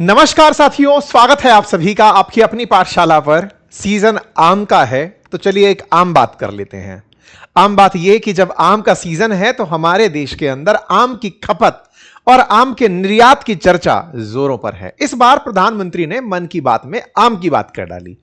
नमस्कार साथियों, स्वागत है आप सभी का आपकी अपनी पाठशाला पर। सीजन आम का है तो चलिए एक आम बात कर लेते हैं। आम बात यह कि जब आम का सीजन है तो हमारे देश के अंदर आम की खपत और आम के निर्यात की चर्चा जोरों पर है। इस बार प्रधानमंत्री ने मन की बात में आम की बात कर डाली।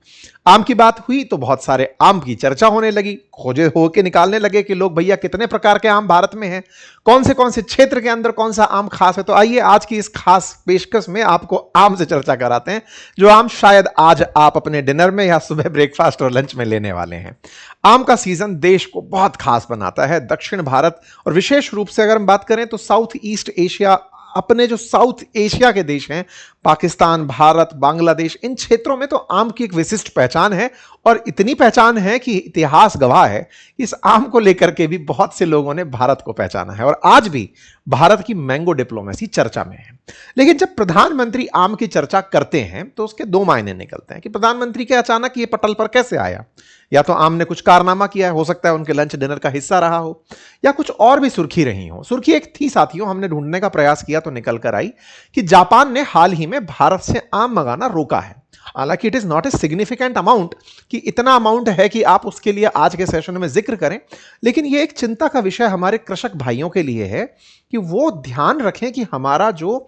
आम की बात हुई तो बहुत सारे आम की चर्चा होने लगी, खोजे होके निकालने लगे कि लोग भैया कितने प्रकार के आम भारत में हैं, कौन से क्षेत्र के अंदर कौन सा आम खास है। तो आइए आज की इस खास पेशकश में आपको आम से चर्चा कराते हैं, जो आम शायद आज आप अपने डिनर में या सुबह ब्रेकफास्ट और लंच में लेने वाले हैं। आम का सीजन देश को बहुत खास बनाता है। दक्षिण भारत और विशेष रूप से अगर हम बात करें तो साउथ ईस्ट एशिया, अपने जो साउथ एशिया के देश हैं, पाकिस्तान, भारत, बांग्लादेश, इन क्षेत्रों में तो आम की एक विशिष्ट पहचान है। और इतनी पहचान है कि इतिहास गवाह है, इस आम को लेकर के भी बहुत से लोगों ने भारत को पहचाना है और आज भी भारत की मैंगो डिप्लोमेसी चर्चा में है। लेकिन जब प्रधानमंत्री आम की चर्चा करते हैं तो उसके दो मायने निकलते हैं कि प्रधानमंत्री के अचानक ये पटल पर कैसे आया। या तो आम ने कुछ कारनामा किया है, हो सकता है उनके लंच डिनर का हिस्सा रहा हो, या कुछ और भी सुर्खी रही हो। सुर्खी एक थी साथियों, हमने ढूंढने का प्रयास किया तो निकल कर आई कि जापान ने हाल ही में भारत से आम मंगाना रोका है। हालांकि it is not a significant amount कि इतना अमाउंट है कि आप उसके लिए आज के सेशन में जिक्र करें, लेकिन यह एक चिंता का विषय हमारे कृषक भाइयों के लिए है कि वो ध्यान रखें कि हमारा जो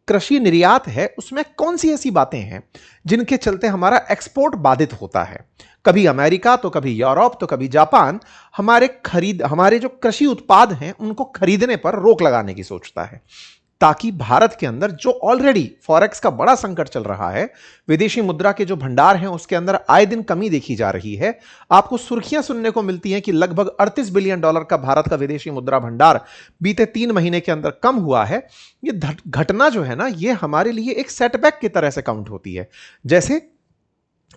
कृषि निर्यात है उसमें कौन सी ऐसी बातें हैं जिनके चलते हमारा एक्सपोर्ट बाधित होता है। कभी अमेरिका तो कभी यूरोप तो कभी जापान हमारे जो कृषि उत्पाद हैं उनको खरीदने पर रोक लगाने की सोचता है, ताकि भारत के अंदर जो ऑलरेडी फॉरेक्स का बड़ा संकट चल रहा है, विदेशी मुद्रा के जो भंडार हैं उसके अंदर आए दिन कमी देखी जा रही है। आपको सुर्खियां सुनने को मिलती हैं कि लगभग $38 बिलियन का भारत का विदेशी मुद्रा भंडार बीते 3 महीने के अंदर कम हुआ है। ये घटना जो है ना, ये हमारे लिए एक सेटबैक की तरह से काउंट होती है। जैसे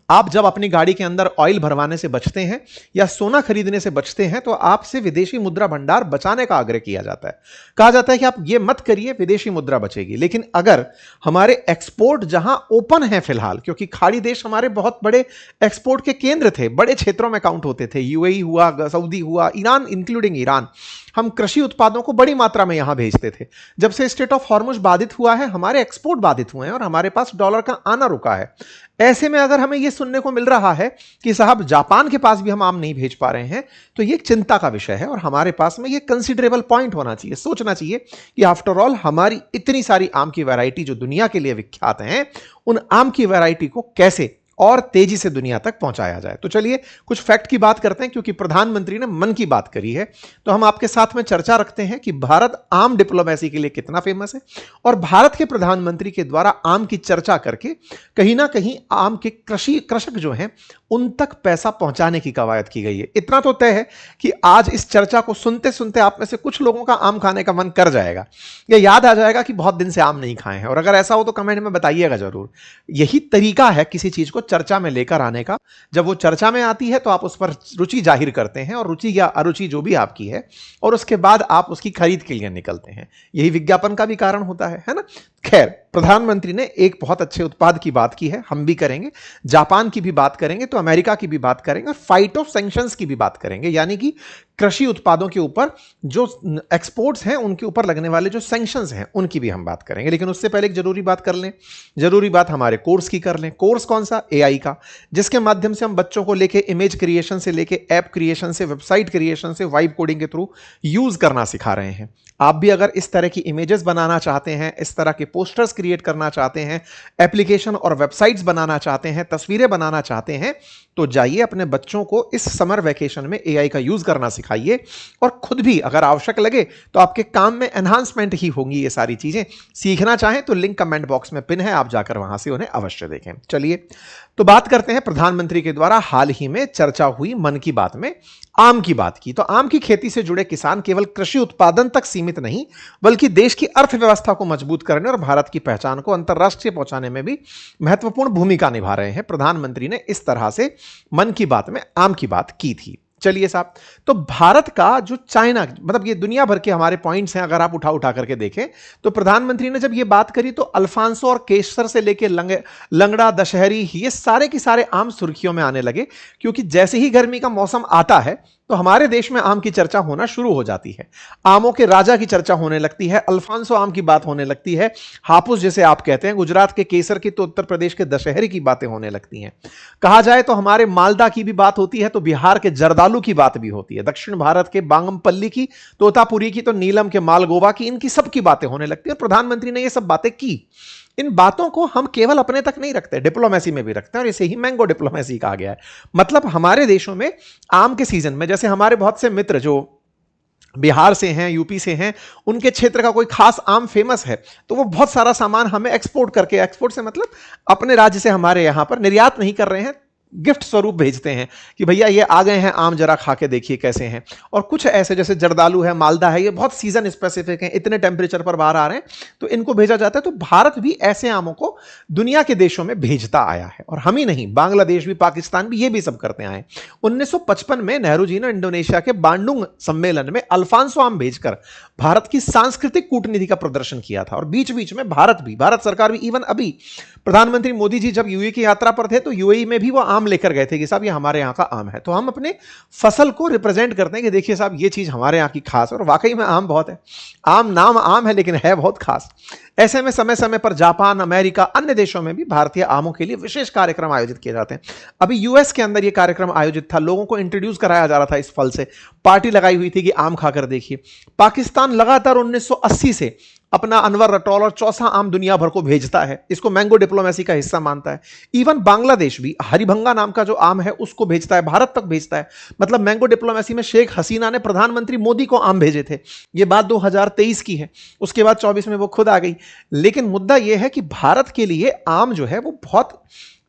आप जब अपनी गाड़ी के अंदर ऑयल भरवाने से बचते हैं या सोना खरीदने से बचते हैं तो आपसे विदेशी मुद्रा भंडार बचाने का आग्रह किया जाता है। कहा जाता है कि आप ये मत करिए, विदेशी मुद्रा बचेगी। लेकिन अगर हमारे एक्सपोर्ट जहां ओपन है फिलहाल, क्योंकि खाड़ी देश हमारे बहुत बड़े एक्सपोर्ट के केंद्र थे, बड़े क्षेत्रों में काउंट होते थे, यूएई हुआ, सऊदी हुआ, ईरान इंक्लूडिंग ईरान, हम कृषि उत्पादों को बड़ी मात्रा में यहां भेजते थे। जब से स्टेट ऑफ हॉर्मुज बाधित हुआ है, हमारे एक्सपोर्ट बाधित हुए हैं और हमारे पास डॉलर का आना रुका है। ऐसे में अगर हमें यह सुनने को मिल रहा है कि साहब जापान के पास भी हम आम नहीं भेज पा रहे हैं, तो यह एक चिंता का विषय है और हमारे पास में यह कंसिडरेबल पॉइंट होना चाहिए। सोचना चाहिए कि आफ्टर ऑल हमारी इतनी सारी आम की वैरायटी जो दुनिया के लिए विख्यात हैं, उन आम की वैरायटी को कैसे और तेजी से दुनिया तक पहुंचाया जाए। तो चलिए कुछ फैक्ट की बात करते हैं, क्योंकि प्रधानमंत्री ने मन की बात करी है तो हम आपके साथ में चर्चा रखते हैं कि भारत आम डिप्लोमेसी के लिए कितना फेमस है और भारत के प्रधानमंत्री के द्वारा आम की चर्चा करके कहीं ना कहीं आम के कृषक जो हैं उन तक पैसा पहुंचाने की कवायद की गई है। इतना तो तय है कि आज इस चर्चा को सुनते सुनते आप में से कुछ लोगों का आम खाने का मन कर जाएगा, या याद आ जाएगा कि बहुत दिन से आम नहीं खाए हैं। और अगर ऐसा हो तो कमेंट में बताइएगा जरूर। यही तरीका है किसी चीज को चर्चा में लेकर आने का। जब वो चर्चा में आती है तो आप उस पर रुचि जाहिर करते हैं, और रुचि या अरुचि जो भी आपकी है, और उसके बाद आप उसकी खरीद के लिए निकलते हैं। यही विज्ञापन का भी कारण होता है ना। खैर, प्रधानमंत्री ने एक बहुत अच्छे उत्पाद की बात की है, हम भी करेंगे, जापान की भी बात करेंगे, तो अमेरिका की भी बात करेंगे, और फाइटो सैंक्शंस की भी बात करेंगे, यानी कि कृषि उत्पादों के ऊपर जो एक्सपोर्ट्स हैं उनके ऊपर लगने वाले जो सैंक्शंस हैं उनकी भी हम बात करेंगे। लेकिन उससे पहले एक जरूरी बात कर लें, जरूरी बात हमारे कोर्स की कर लें। कोर्स कौन सा? एआई का, जिसके माध्यम से हम बच्चों को लेके इमेज क्रिएशन से लेके ऐप क्रिएशन से वेबसाइट क्रिएशन से वाइब कोडिंग के थ्रू यूज करना सिखा रहे हैं। आप भी अगर इस तरह की इमेजेस बनाना चाहते हैं, इस तरह के पोस्टर्स क्रिएट करना चाहते हैं, एप्लीकेशन और वेबसाइट्स बनाना चाहते हैं, तस्वीरें बनाना चाहते हैं, तो जाइए अपने बच्चों को इस समर वेकेशन में एआई का यूज करना सिखाइए। और खुद भी अगर आवश्यक लगे तो आपके काम में एनहांसमेंट ही होंगी ये सारी चीजें। सीखना चाहें तो लिंक कमेंट बॉक्स में पिन है, आप जाकर वहां से उन्हें अवश्य देखें। चलिए तो बात करते हैं प्रधानमंत्री के द्वारा हाल ही में चर्चा हुई मन की बात में आम की बात की। तो आम की खेती से जुड़े किसान केवल कृषि उत्पादन तक सीमित नहीं, बल्कि देश की अर्थव्यवस्था को मजबूत करने और भारत की पहचान को अंतर्राष्ट्रीय पहुंचाने में भी महत्वपूर्ण भूमिका निभा रहे हैं। प्रधानमंत्री ने इस तरह से मन की बात में आम की बात की थी। चलिए साहब, तो भारत का जो चाइना, मतलब ये दुनिया भर के हमारे पॉइंट्स हैं, अगर आप उठा करके देखें तो प्रधानमंत्री ने जब ये बात करी तो अल्फांसो और केसर से लेके लंगड़ा, दशहरी, ये सारे के सारे आम सुर्खियों में आने लगे, क्योंकि जैसे ही गर्मी का मौसम आता है तो हमारे देश में आम की चर्चा होना शुरू हो जाती है। आमों के राजा की चर्चा होने लगती है, अल्फांसो आम की बात होने लगती है, हापुस जिसे आप कहते हैं, गुजरात के केसर की, तो उत्तर प्रदेश के दशहरी की बातें होने लगती हैं। कहा जाए तो हमारे मालदा की भी बात होती है, तो बिहार के जर्दालू की बात भी होती है, दक्षिण भारत के बांगमपल्ली की, तोतापुरी की, तो नीलम के मालगोवा की, इनकी सबकी बातें होने लगती है। प्रधानमंत्री ने ये सब बातें की। इन बातों को हम केवल अपने तक नहीं रखते, डिप्लोमेसी में भी रखते हैं, और इसे ही मैंगो डिप्लोमेसी कहा गया है। मतलब हमारे देशों में आम के सीजन में, जैसे हमारे बहुत से मित्र जो बिहार से हैं, यूपी से हैं, उनके क्षेत्र का कोई खास आम फेमस है, तो वो बहुत सारा सामान हमें एक्सपोर्ट करके, एक्सपोर्ट से मतलब अपने राज्य से हमारे यहां पर निर्यात नहीं कर रहे हैं, गिफ्ट स्वरूप भेजते हैं कि भैया ये आ गए हैं आम, जरा खा के देखिए कैसे हैं। और कुछ ऐसे जैसे जर्दालू है, मालदा है, ये बहुत सीजन स्पेसिफिक हैं, इतने टेम्परेचर पर बाहर आ रहे हैं, तो इनको भेजा जाता है। तो भारत भी ऐसे आमों को दुनिया के देशों में भेजता आया है, और हम ही नहीं, बांग्लादेश भी, पाकिस्तान भी, ये भी सब करते आए। 1955 में नेहरू जी ने इंडोनेशिया के बांडुंग सम्मेलन में अल्फांसो आम भेजकर भारत की सांस्कृतिक कूटनीति का प्रदर्शन किया था। और बीच बीच में भारत सरकार भी, इवन अभी प्रधानमंत्री मोदी जी जब यूएई की यात्रा पर थे, तो यूएई में भी वो आम लेकर गए थे कि साहब ये हमारे यहाँ का आम है। तो हम अपने फसल को रिप्रेजेंट करते हैं कि देखिए साहब ये चीज हमारे यहाँ की खास है, और वाकई में आम बहुत है। आम नाम आम है, लेकिन है बहुत खास। ऐसे में समय समय पर जापान, अमेरिका, अन्य देशों में भी भारतीय आमों के लिए विशेष कार्यक्रम आयोजित किए जाते हैं। अभी यूएस के अंदर यह कार्यक्रम आयोजित था, लोगों को इंट्रोड्यूस कराया जा रहा था इस फल से, पार्टी लगाई हुई थी कि आम खाकर देखिए। पाकिस्तान लगातार 1980 से अपना अनवर रटौल और चौसा आम दुनिया भर को भेजता है, इसको मैंगो डिप्लोमेसी का हिस्सा मानता है। इवन बांग्लादेश भी हरिभंगा नाम का जो आम है उसको भेजता है, भारत तक भेजता है। मतलब मैंगो डिप्लोमेसी में शेख हसीना ने प्रधानमंत्री मोदी को आम भेजे थे। ये बात 2023 की है, उसके बाद 24 में वो खुद आ गई। लेकिन मुद्दा यह है कि भारत के लिए आम जो है वो बहुत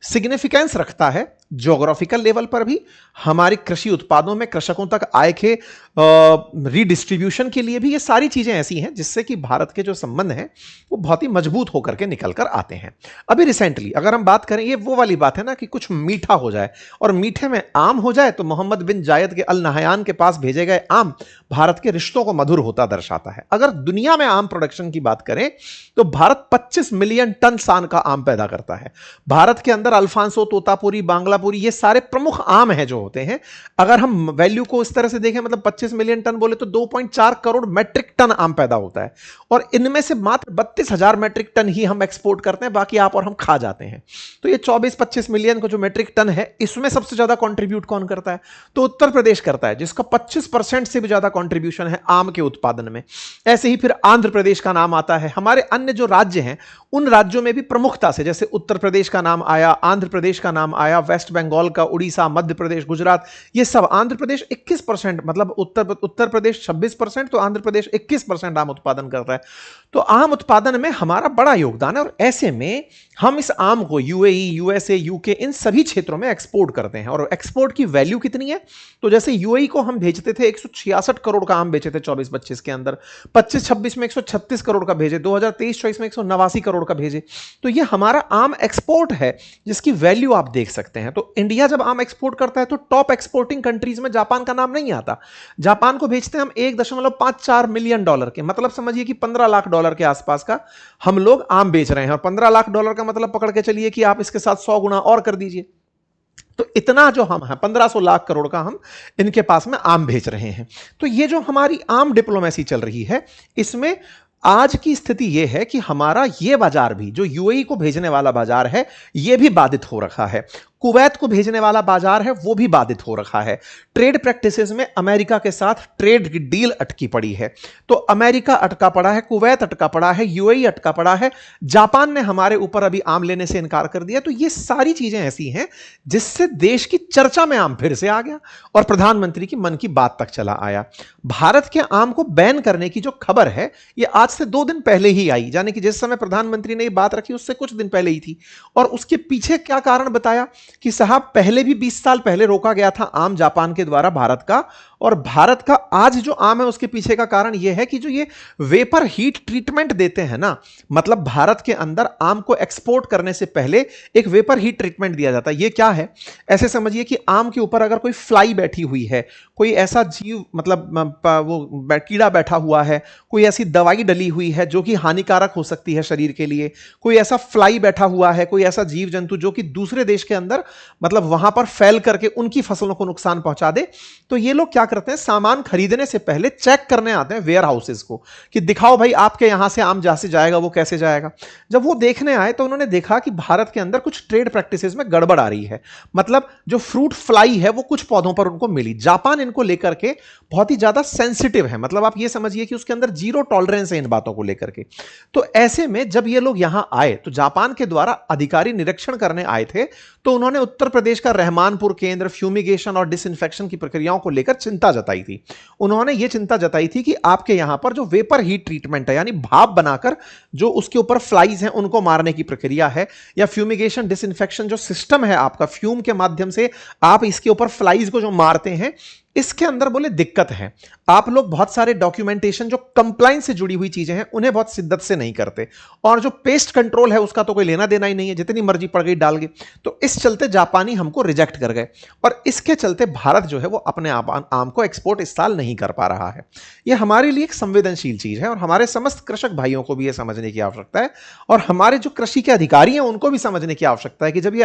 सिग्निफिकेंस रखता है, ज्योग्राफिकल लेवल पर भी, हमारी कृषि उत्पादों में कृषकों तक आय के रीडिस्ट्रीब्यूशन के लिए भी। ये सारी चीजें ऐसी हैं जिससे कि भारत के जो संबंध हैं वो बहुत ही मजबूत होकर के निकल कर आते हैं। अभी रिसेंटली अगर हम बात करें, ये वो वाली बात है ना कि कुछ मीठा हो जाए, और मीठे में आम हो जाए, तो मोहम्मद बिन जायद के अल नहयान के पास भेजे गए आम भारत के रिश्तों को मधुर होता दर्शाता है। अगर दुनिया में आम प्रोडक्शन की बात करें तो भारत 25 मिलियन टन सान का आम पैदा करता है। भारत के अंदर अल्फांसो, तोतापुरी, बांग्लापुरी, ये सारे प्रमुख आम हैं जो होते हैं। अगर हम वैल्यू को इस तरह से देखें, मतलब 25 मिलियन टन बोले तो 2.4 करोड़ मैट्रिक टन आम पैदा होता है, और इनमें से मात्र 32,000 मैट्रिक टन ही हम एक्सपोर्ट करते हैं, बाकी आप और हम खा जाते हैं। तो ये 24-25 मिलियन को जो मैट्रिक टन है, इसमें सबसे ज्यादा कंट्रीब्यूट कौन करता है? तो उत्तर प्रदेश करता है, जिसका 25% से भी ज्यादा कंट्रीब्यूशन है आम के उत्पादन में। ऐसे ही फिर आंध्र प्रदेश का नाम आता है। हमारे अन्य जो राज्य हैं उन राज्यों में भी प्रमुखता से, जैसे उत्तर प्रदेश का नाम आया, आंध्र प्रदेश का नाम आया, वेस्ट बंगाल का, उड़ीसा, मध्य प्रदेश, गुजरात, ये सब। आंध्र प्रदेश 21%, मतलब उत्तर प्रदेश 26%, तो आंध्र प्रदेश 21% आम उत्पादन करता है। तो आम उत्पादन में हमारा बड़ा योगदान है, और ऐसे में हम इस आम को यूएई, यूएसए, यूके, इन सभी क्षेत्रों में एक्सपोर्ट करते हैं। और एक्सपोर्ट की वैल्यू कितनी है? तो जैसे यूएई को हम भेजते थे 166 करोड़ का आम बेचे थे 24-25 के अंदर, 25-26 में 136 करोड़ का भेजे, 2023-24 में 189 करोड़ का भेजे। तो ये हमारा आम एक्सपोर्ट है जिसकी वैल्यू आप देख सकते हैं। तो इंडिया जब आम एक्सपोर्ट करता है तो टॉप एक्सपोर्टिंग कंट्रीज में जापान का नाम नहीं आता। जापान को भेजते हैं हम $1.54 मिलियन के, मतलब समझिए कि $15 लाख के आसपास का हम लोग आम बेच रहे हैं। और $15 लाख का मतलब पकड़ के चलिए कि आप इसके साथ 100 गुना और कर दीजिए, तो इतना जो हम हैं 1500 लाख करोड़ का हम इनके पास में आम भेज रहे हैं। तो ये जो हमारी आम डिप्लोमेसी चल रही है, इसमें आज की स्थिति यह है कि हमारा यह बाजार भी, जो यूएई को भेजने वाला बाजार है, यह भी बाधित हो रखा है। कुवैत को भेजने वाला बाजार है वो भी बाधित हो रखा है। ट्रेड प्रैक्टिसेस में अमेरिका के साथ ट्रेड की डील अटकी पड़ी है। तो अमेरिका अटका पड़ा है, कुवैत अटका पड़ा है, यूएई अटका पड़ा है, जापान ने हमारे ऊपर अभी आम लेने से इनकार कर दिया। तो ये सारी चीजें ऐसी हैं जिससे देश की चर्चा में आम फिर से आ गया और प्रधानमंत्री की मन की बात तक चला आया। भारत के आम को बैन करने की जो खबर है ये आज से 2 दिन पहले ही आई, यानी कि जिस समय प्रधानमंत्री ने ये बात रखी उससे कुछ दिन पहले ही थी। और उसके पीछे क्या कारण बताया कि साहब पहले भी 20 साल पहले रोका गया था आम जापान के द्वारा भारत का, और भारत का आज जो आम है उसके पीछे का कारण यह है कि जो ये वेपर हीट ट्रीटमेंट देते हैं ना, मतलब भारत के अंदर आम को एक्सपोर्ट करने से पहले एक वेपर हीट ट्रीटमेंट दिया जाता है। ये क्या है? ऐसे समझिए कि आम के ऊपर अगर कोई फ्लाई बैठी हुई है, कोई ऐसा जीव, मतलब वो कीड़ा बैठा हुआ है, कोई ऐसी दवाई डली हुई है जो कि हानिकारक हो सकती है शरीर के लिए, कोई ऐसा फ्लाई बैठा हुआ है, कोई ऐसा जीव जंतु जो कि दूसरे देश के अंदर मतलब वहां पर फैल करके उनकी फसलों को नुकसान पहुंचा दे, तो ये लोग क्या करते हैं, सामान खरीदने से पहले चेक करने आते हैं वेयर हाउसेस को कि दिखाओ भाई आपके यहां से आम जहां से जाएगा वो कैसे जाएगा। जब वो देखने आए तो उन्होंने देखा कि भारत के अंदर कुछ ट्रेड प्रैक्टिसेस में गड़बड़ आ रही है। मतलब जो फ्रूट फ्लाई है वो कुछ पौधों पर उनको मिली। जापान इनको लेकर के बहुत ही ज्यादा सेंसिटिव है, मतलब आप ये समझिए कि उसके अंदर जीरो टॉलरेंस है इन बातों को लेकर के। तो ऐसे में जब ये लोग यहां आए तो जापान के द्वारा अधिकारी निरीक्षण करने आए थे, तो उन्होंने उत्तर प्रदेश का रहमानपुर केंद्र फ्यूमिगेशन और डिसइंफेक्शन की प्रक्रियाओं को लेकर चिंता जताई थी। उन्होंने यह चिंता जताई थी कि आपके यहां पर जो वेपर हीट ट्रीटमेंट है, यानी भाप बनाकर जो उसके ऊपर फ्लाइज हैं उनको मारने की प्रक्रिया है, या फ्यूमिगेशन डिसइंफेक्शन जो सिस्टम है आपका, फ्यूम के माध्यम से आप इसके ऊपर फ्लाइज को जो मारते हैं, इसके अंदर बोले दिक्कत है। आप लोग बहुत सारे डॉक्यूमेंटेशन जो कंप्लायंस से जुड़ी हुई चीजें हैं उन्हें बहुत शिद्दत से नहीं करते, और जो पेस्ट कंट्रोल है उसका तो कोई लेना देना ही नहीं है, जितनी मर्जी पड़ गई डाल गई। तो इस चलते जापानी हमको रिजेक्ट कर गए, और इसके चलते भारत जो है वो अपने आम को एक्सपोर्ट इस साल नहीं कर पा रहा है। यह हमारे लिए एक संवेदनशील चीज है, और हमारे समस्त कृषक भाइयों को भी यह समझने की आवश्यकता है, और हमारे जो कृषि के अधिकारी हैं उनको भी समझने की आवश्यकता है कि जब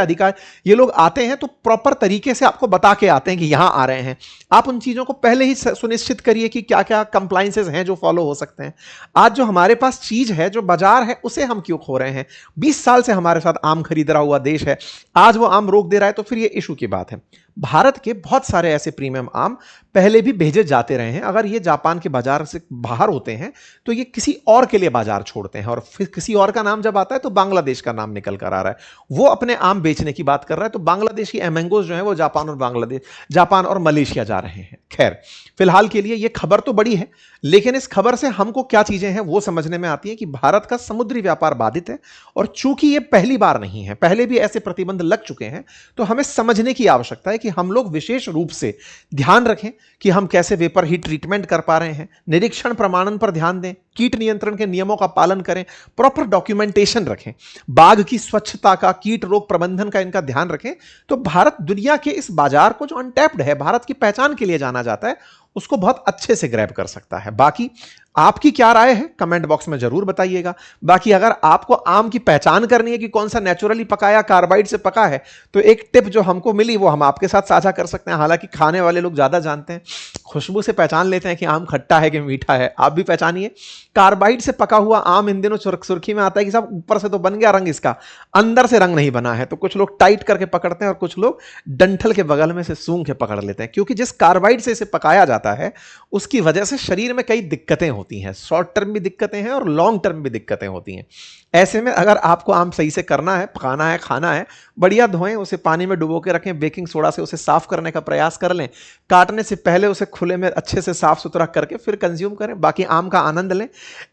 ये लोग आते हैं तो प्रॉपर तरीके से आपको बता के आते हैं कि यहां आ रहे हैं। आप उन चीजों को पहले ही सुनिश्चित करिए कि क्या क्या कंप्लायंसेस हैं जो फॉलो हो सकते हैं। आज जो हमारे पास चीज है, जो बाजार है, उसे हम क्यों खो रहे हैं? 20 साल से हमारे साथ आम खरीद रहा हुआ देश है, आज वो आम रोक दे रहा है, तो फिर ये इशू की बात है। भारत के बहुत सारे ऐसे प्रीमियम आम पहले भी भेजे जाते रहे हैं। अगर ये जापान के बाजार से बाहर होते हैं तो ये किसी और के लिए बाजार छोड़ते हैं, और फिर किसी और का नाम जब आता है तो बांग्लादेश का नाम निकल कर आ रहा है। वो अपने आम बेचने की बात कर रहा है, तो बांग्लादेशी मैंगोज जो है वो जापान और मलेशिया जा रहे हैं। खैर, फिलहाल के लिए ये खबर तो बड़ी है, लेकिन इस खबर से हमको क्या चीजें हैं वो समझने में आती है कि भारत का समुद्री व्यापार बाधित है, और चूंकि ये पहली बार नहीं है, पहले भी ऐसे प्रतिबंध लग चुके हैं, तो हमें समझने की आवश्यकता है कि हम लोग विशेष रूप से ध्यान रखें कि हम कैसे वेपर हीट ट्रीटमेंट कर पा रहे हैं, निरीक्षण प्रमाणन पर ध्यान दें, कीट नियंत्रण के नियमों का पालन करें, प्रॉपर डॉक्यूमेंटेशन रखें, बाग की स्वच्छता का, कीट रोग प्रबंधन का इनका ध्यान रखें। तो भारत दुनिया के इस बाजार को जो अनटैप्ड है, भारत की पहचान के लिए जाना जाता है, उसको बहुत अच्छे से ग्रैब कर सकता है। बाकी आपकी क्या राय है कमेंट बॉक्स में जरूर बताइएगा। बाकी अगर आपको आम की पहचान करनी है कि कौन सा नेचुरली पका या कार्बाइड से पका है, तो एक टिप जो हमको मिली वो हम आपके साथ साझा कर सकते हैं। हालांकि खाने वाले लोग ज्यादा जानते हैं, खुशबू से पहचान लेते हैं कि आम खट्टा है कि मीठा है। आप भी पहचानिए। कार्बाइड से पका हुआ आम इन दिनों सुर्खी में आता है कि साहब ऊपर से तो बन गया रंग, इसका अंदर से रंग नहीं बना है। तो कुछ लोग टाइट करके पकड़ते हैं और कुछ लोग डंठल के बगल में से सूंघ के पकड़ लेते हैं, क्योंकि जिस कार्बाइड से इसे पकाया जाता है उसकी वजह से शरीर में कई दिक्कतें होती हैं। शॉर्ट टर्म भी दिक्कतें हैं और लॉन्ग टर्म भी दिक्कतें होती हैं। ऐसे में अगर आपको आम सही से करना है, पकाना है, खाना है, बढ़िया धोएं, उसे पानी में डुबो के रखें, बेकिंग सोडा से उसे साफ करने का प्रयास कर लें, काटने से पहले उसे खुले में अच्छे से साफ सुथरा करके फिर कंज्यूम करें। बाकी आम का आनंद लें।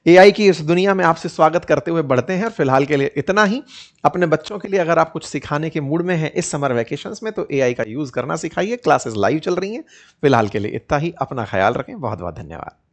एआई की इस दुनिया में आपसे स्वागत करते हुए बढ़ते हैं। फिलहाल के लिए इतना ही। अपने बच्चों के लिए अगर आप कुछ सिखाने के मूड में हैं इस समर वेकेशंस में, तो एआई का यूज करना सिखाइए। क्लासेस लाइव चल रही हैं। फिलहाल के लिए इतना ही। अपना ख्याल रखें। बहुत बहुत धन्यवाद।